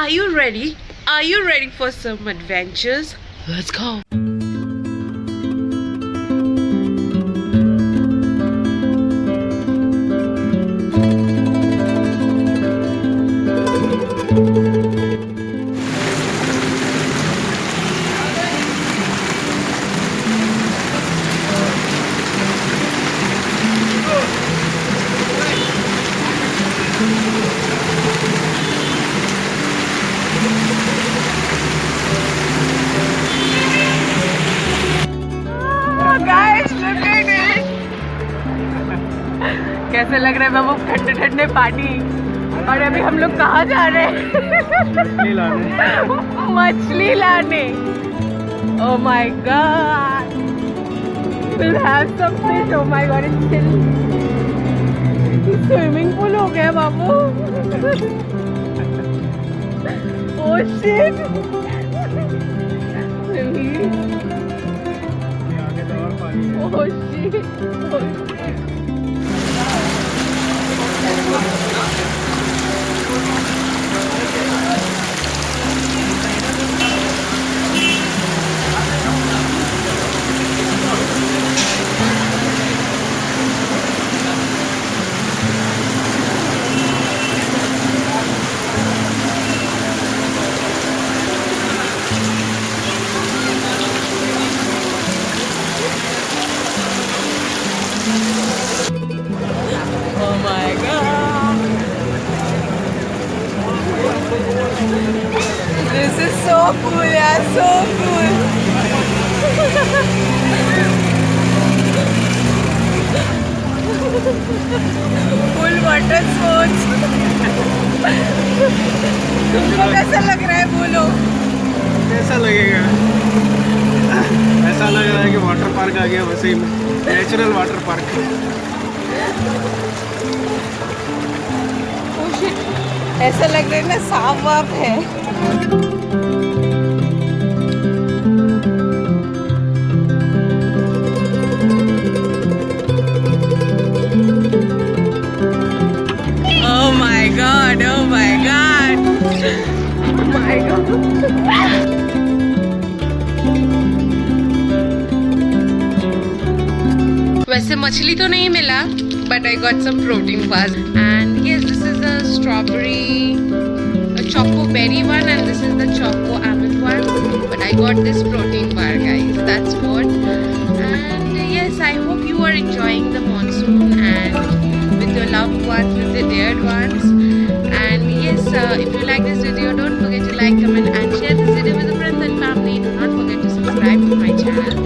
Are you ready? Are you ready for some adventures? Let's go. कैसे लग रहा है बाबू ठंडे ठंडे पानी। और अभी हम लोग कहाँ जा रहे हैं? मछली लाने। Oh my God! We'll have some fish. Oh my God! It's still swimming pool हो गया बाबू। Oh shit! Oh shit! Oh shit! Oh my God! This is so cool, yeah, so cool. Full water sports. तुमको कैसा लग रहा है बोलो? कैसा लगेगा? ऐसा लग रहा है कि वाटर पार्क आ गया वसई में, नेचुरल वाटर पार्क। ऐसा लग रहा है ना सांप वाप है। Oh my God! Oh my God! Oh my God! वैसे मछली तो नहीं मिला, but I got some protein bars. And yes, this is the strawberry, a choco berry one, and this is the choco almond one. But I got this protein bar, guys. That's what. And yes, I hope you are enjoying the monsoon and with your loved ones, with the dear ones. And yes, if you like this video, don't forget to like, comment, and share this video with your friends and family. Do not forget to subscribe to my channel.